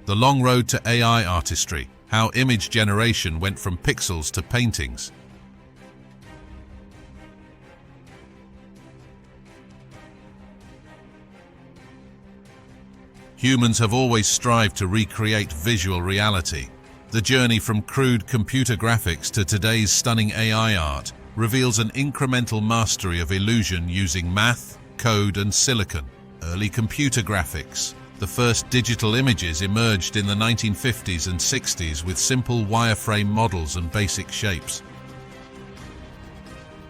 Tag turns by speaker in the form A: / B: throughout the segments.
A: The Long Road to AI Artistry, How Image Generation Went from Pixels to Paintings. Humans have always strived to recreate visual reality. The journey from crude computer graphics to today's stunning AI art reveals an incremental mastery of illusion using math, code, and silicon. Early computer graphics. The first digital images emerged in the 1950s and 60s with simple wireframe models and basic shapes.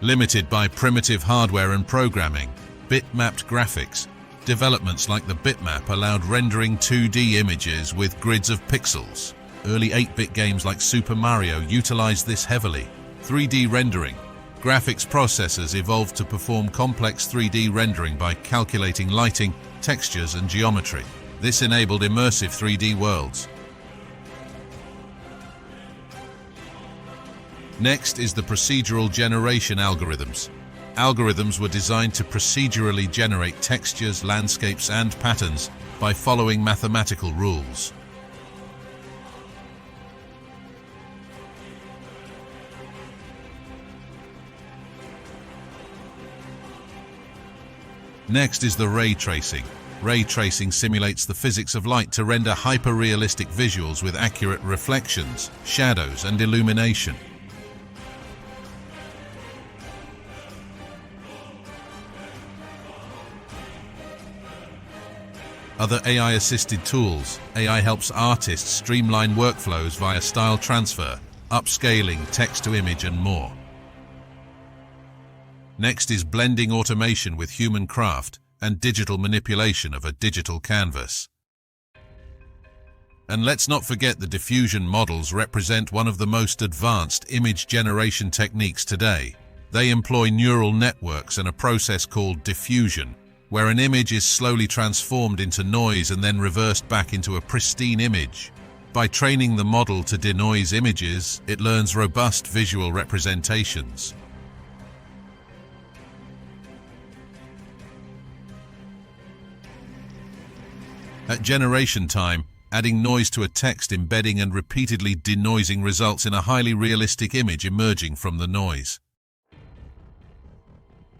A: Limited by primitive hardware and programming, bitmapped graphics. Developments like the bitmap allowed rendering 2D images with grids of pixels. Early 8-bit games like Super Mario utilized this heavily. 3D rendering. Graphics processors evolved to perform complex 3D rendering by calculating lighting, textures, and geometry. This enabled immersive 3D worlds. Next is the procedural generation algorithms. Algorithms were designed to procedurally generate textures, landscapes, and patterns by following mathematical rules. Next is the ray tracing. Ray tracing simulates the physics of light to render hyper-realistic visuals with accurate reflections, shadows, and illumination. Other AI-assisted tools. AI helps artists streamline workflows via style transfer, upscaling, text-to-image, and more. Next is blending automation with human craft and digital manipulation of a digital canvas. And let's not forget the diffusion models represent one of the most advanced image generation techniques today. They employ neural networks and a process called diffusion, where an image is slowly transformed into noise and then reversed back into a pristine image. By training the model to denoise images, it learns robust visual representations. At generation time, adding noise to a text, embedding and repeatedly denoising results in a highly realistic image emerging from the noise.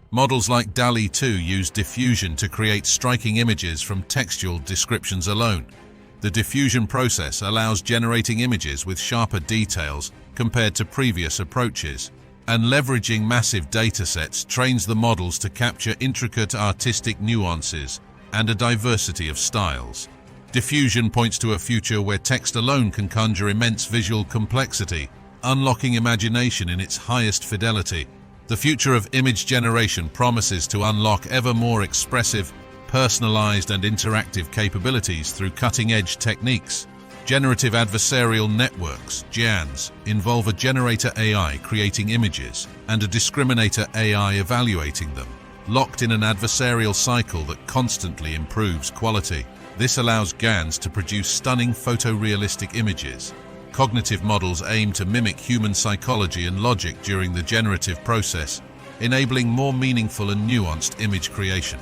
A: Models like DALL-E 2 use diffusion to create striking images from textual descriptions alone. The diffusion process allows generating images with sharper details compared to previous approaches, and leveraging massive datasets trains the models to capture intricate artistic nuances and a diversity of styles. Diffusion points to a future where text alone can conjure immense visual complexity, unlocking imagination in its highest fidelity. The future of image generation promises to unlock ever more expressive, personalized, and interactive capabilities through cutting-edge techniques. Generative adversarial networks, GANs, involve a generator AI creating images and a discriminator AI evaluating them, locked in an adversarial cycle that constantly improves quality. This allows GANs to produce stunning photorealistic images. Cognitive models aim to mimic human psychology and logic during the generative process, enabling more meaningful and nuanced image creation.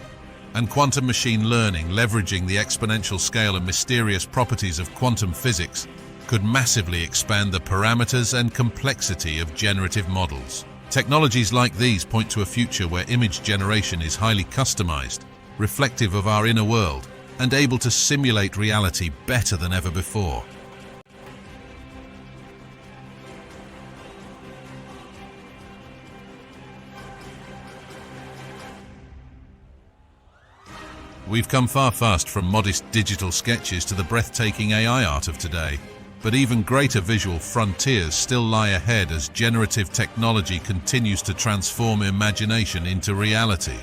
A: And quantum machine learning, leveraging the exponential scale and mysterious properties of quantum physics, could massively expand the parameters and complexity of generative models. Technologies like these point to a future where image generation is highly customized, reflective of our inner world, and able to simulate reality better than ever before. We've come far from modest digital sketches to the breathtaking AI art of today, but even greater visual frontiers still lie ahead as generative technology continues to transform imagination into reality.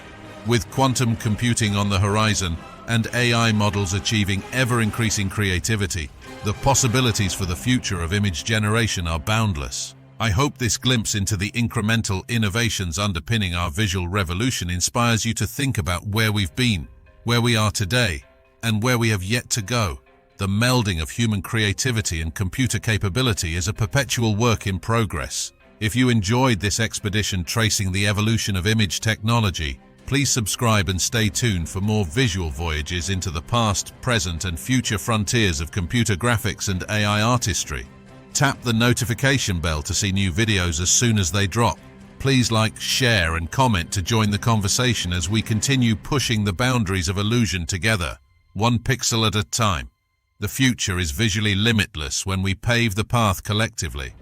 A: With quantum computing on the horizon and AI models achieving ever-increasing creativity, the possibilities for the future of image generation are boundless. I hope this glimpse into the incremental innovations underpinning our visual revolution inspires you to think about where we've been, where we are today, and where we have yet to go. The melding of human creativity and computer capability is a perpetual work in progress. If you enjoyed this expedition tracing the evolution of image technology, Please subscribe and stay tuned for more visual voyages into the past, present, and future frontiers of computer graphics and AI artistry. Tap the notification bell to see new videos as soon as they drop. Please like, share, and comment to join the conversation as we continue pushing the boundaries of illusion together, one pixel at a time. The future is visually limitless when we pave the path collectively.